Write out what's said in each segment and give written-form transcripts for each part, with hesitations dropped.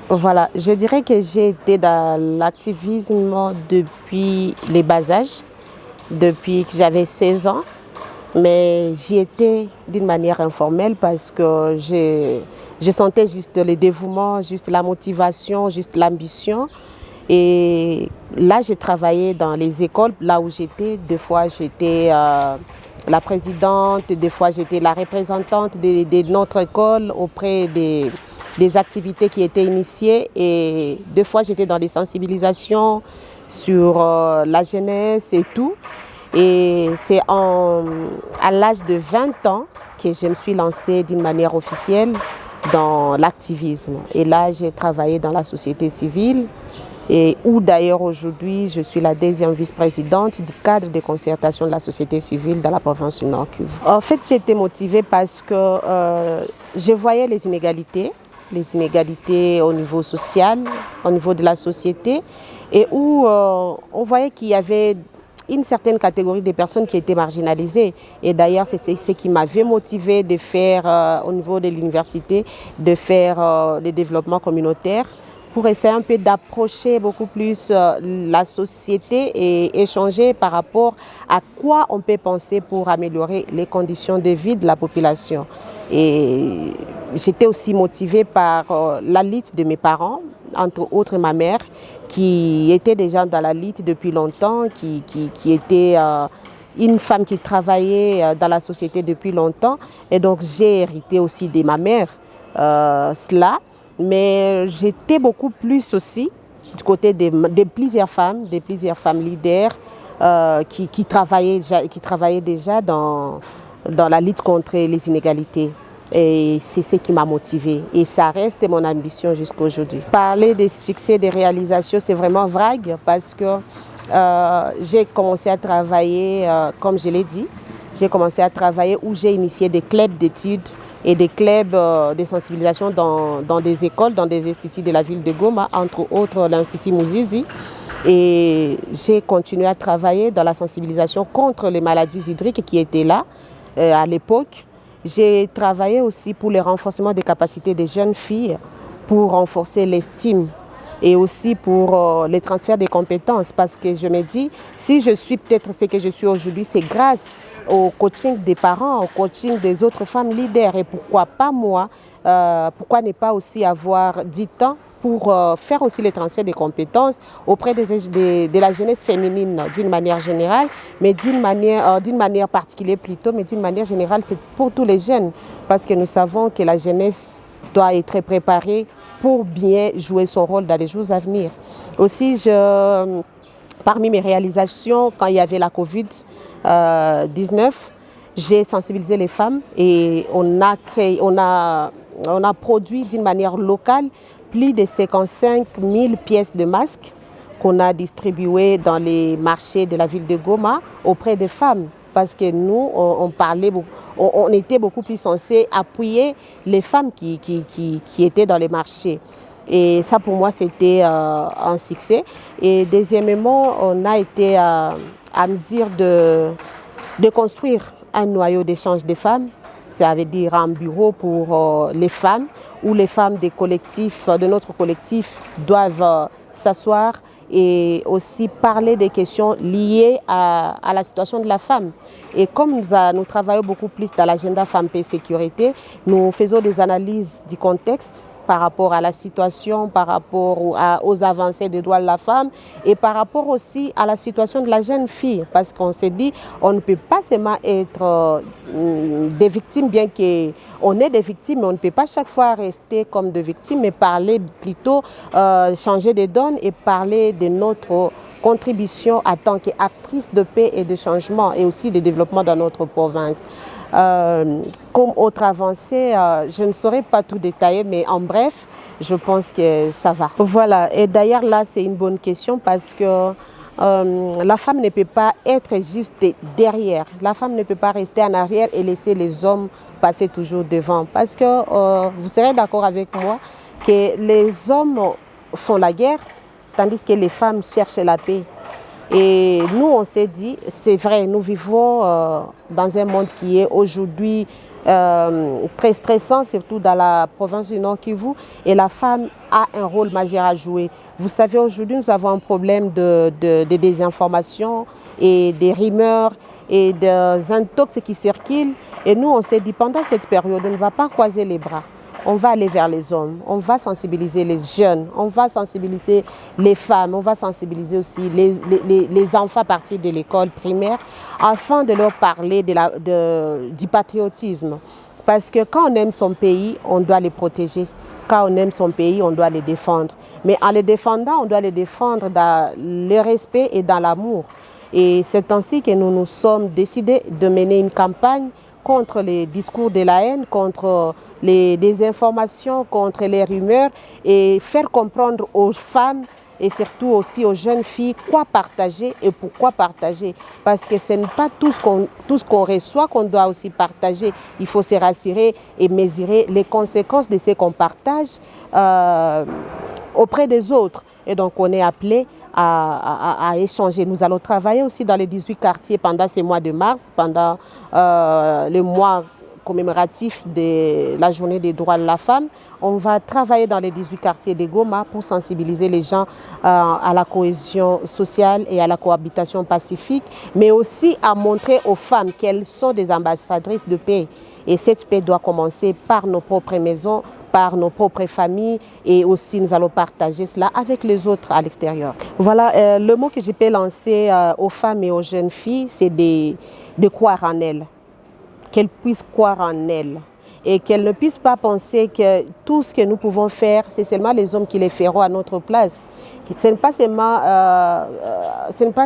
Voilà, je dirais que j'ai été dans l'activisme depuis les bas âges, depuis que j'avais 16 ans, mais j'y étais d'une manière informelle parce que je sentais juste le dévouement, juste la motivation, juste l'ambition. Et là, j'ai travaillé dans les écoles, là où j'étais. Des fois, j'étais la présidente, des fois, j'étais la représentante de notre école auprès des activités qui étaient initiées. Et des fois, j'étais dans des sensibilisations sur la jeunesse et tout. Et c'est à l'âge de 20 ans que je me suis lancée d'une manière officielle dans l'activisme. Et là, j'ai travaillé dans la société civile et où d'ailleurs aujourd'hui, je suis la deuxième vice-présidente du cadre de concertation de la société civile dans la province du Nord Kivu. En fait, j'ai été motivée parce que je voyais les inégalités au niveau social, au niveau de la société, et où on voyait qu'il y avait une certaine catégorie de personnes qui étaient marginalisées. Et d'ailleurs, c'est ce qui m'avait motivée de faire, au niveau de l'université, de faire des développements communautaires pour essayer un peu d'approcher beaucoup plus la société et échanger par rapport à quoi on peut penser pour améliorer les conditions de vie de la population. Et j'étais aussi motivée par la lutte de mes parents, entre autres ma mère, qui était déjà dans la lutte depuis longtemps, qui était une femme qui travaillait dans la société depuis longtemps. Et donc j'ai hérité aussi de ma mère cela. Mais j'étais beaucoup plus aussi du côté de plusieurs femmes leaders qui travaillaient déjà dans la lutte contre les inégalités. Et c'est ce qui m'a motivée. Et ça reste mon ambition jusqu'à aujourd'hui. Parler des succès, des réalisations, c'est vraiment vague parce que j'ai commencé à travailler, comme je l'ai dit, j'ai commencé à travailler où j'ai initié des clubs d'études et des clubs de sensibilisation dans des écoles, dans des instituts de la ville de Goma, entre autres l'Institut Mouzizi. Et j'ai continué à travailler dans la sensibilisation contre les maladies hydriques qui étaient là à l'époque. J'ai travaillé aussi pour le renforcement des capacités des jeunes filles, pour renforcer l'estime et aussi pour les transferts des compétences. Parce que je me dis, si je suis peut-être ce que je suis aujourd'hui, c'est grâce au coaching des parents, au coaching des autres femmes leaders. Et pourquoi pas moi, pourquoi ne pas aussi avoir 10 temps pour faire aussi les transferts des compétences auprès de la jeunesse féminine d'une manière générale, mais d'une manière particulière plutôt, mais d'une manière générale, c'est pour tous les jeunes. Parce que nous savons que la jeunesse doit être préparée pour bien jouer son rôle dans les jours à venir. Aussi, parmi mes réalisations, quand il y avait la Covid-19, j'ai sensibilisé les femmes et on a produit d'une manière locale plus de 55 000 pièces de masques qu'on a distribuées dans les marchés de la ville de Goma auprès des femmes. Parce que nous, on était beaucoup plus censés appuyer les femmes qui étaient dans les marchés. Et ça, pour moi, c'était un succès. Et deuxièmement, on a été à mesure de construire un noyau d'échange des femmes. Ça veut dire un bureau pour les femmes, où les femmes de notre collectif doivent s'asseoir et aussi parler des questions liées à la situation de la femme. Et comme nous travaillons beaucoup plus dans l'agenda Femmes, Paix, Sécurité, nous faisons des analyses du contexte par rapport à la situation, par rapport aux avancées des droits de la femme et par rapport aussi à la situation de la jeune fille. Parce qu'on s'est dit, on ne peut pas seulement être des victimes, bien qu'on est des victimes, mais on ne peut pas chaque fois rester comme des victimes, mais parler plutôt, changer de donne et parler de notre contribution en tant qu'actrice de paix et de changement et aussi de développement dans notre province. Comme autre avancée, je ne saurais pas tout détailler, mais en bref, je pense que ça va. Voilà, et d'ailleurs là, c'est une bonne question parce que la femme ne peut pas être juste derrière. La femme ne peut pas rester en arrière et laisser les hommes passer toujours devant. Parce que vous serez d'accord avec moi que les hommes font la guerre, tandis que les femmes cherchent la paix. Et nous, on s'est dit, c'est vrai, nous vivons dans un monde qui est aujourd'hui très stressant, surtout dans la province du Nord Kivu. Et la femme a un rôle majeur à jouer. Vous savez, aujourd'hui, nous avons un problème de désinformation et des rumeurs et des intox qui circulent. Et nous, on s'est dit, pendant cette période, on ne va pas croiser les bras. On va aller vers les hommes, on va sensibiliser les jeunes, on va sensibiliser les femmes, on va sensibiliser aussi les enfants à partir de l'école primaire afin de leur parler du patriotisme. Parce que quand on aime son pays, on doit les protéger. Quand on aime son pays, on doit les défendre. Mais en les défendant, on doit les défendre dans le respect et dans l'amour. Et c'est ainsi que nous nous sommes décidés de mener une campagne contre les discours de la haine, contre les désinformations, contre les rumeurs et faire comprendre aux femmes et surtout aussi aux jeunes filles quoi partager et pourquoi partager. Parce que ce n'est pas tout ce qu'on reçoit qu'on doit aussi partager. Il faut se rassurer et mesurer les conséquences de ce qu'on partage auprès des autres. Et donc on est appelé à échanger. Nous allons travailler aussi dans les 18 quartiers pendant ces mois de mars, pendant le mois commémoratif de la journée des droits de la femme. On va travailler dans les 18 quartiers de Goma pour sensibiliser les gens à la cohésion sociale et à la cohabitation pacifique, mais aussi à montrer aux femmes qu'elles sont des ambassadrices de paix. Et cette paix doit commencer par nos propres maisons, par nos propres familles et aussi nous allons partager cela avec les autres à l'extérieur. Voilà, le mot que je peux lancer aux femmes et aux jeunes filles, c'est de croire en elles, qu'elles puissent croire en elles et qu'elles ne puissent pas penser que tout ce que nous pouvons faire, c'est seulement les hommes qui les feront à notre place. Ce n'est pas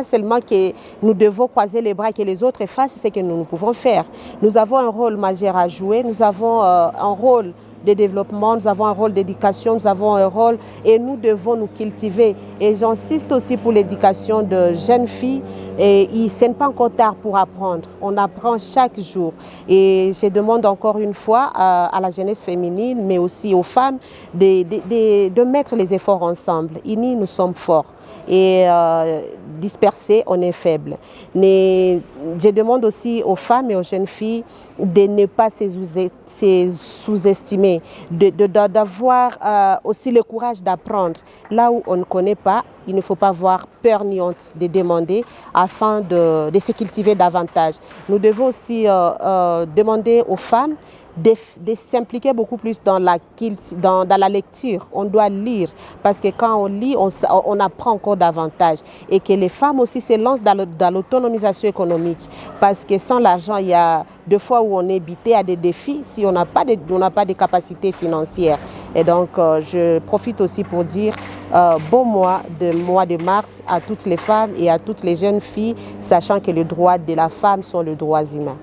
seulement que nous devons croiser les bras et que les autres fassent ce que nous pouvons faire. Nous avons un rôle majeur à jouer, nous avons un rôle de développement, nous avons un rôle d'éducation, nous avons un rôle et nous devons nous cultiver. Et j'insiste aussi pour l'éducation de jeunes filles. Et ce n'est pas encore tard pour apprendre. On apprend chaque jour. Et je demande encore une fois à la jeunesse féminine, mais aussi aux femmes, de mettre les efforts ensemble. Unis, nous sommes forts. Et dispersés, on est faible. Mais je demande aussi aux femmes et aux jeunes filles de ne pas se sous-estimer, d'avoir aussi le courage d'apprendre. Là où on ne connaît pas, il ne faut pas avoir peur ni honte de demander afin de se cultiver davantage. Nous devons aussi demander aux femmes de s'impliquer beaucoup plus dans la lecture. On doit lire parce que quand on lit, on apprend encore davantage. Et que les femmes aussi se lancent dans l'autonomisation économique. Parce que sans l'argent, il y a des fois où on est buté à des défis si on n'a pas de capacité financière. Et donc, je profite aussi pour dire bon mois de mars à toutes les femmes et à toutes les jeunes filles, sachant que les droits de la femme sont les droits humains.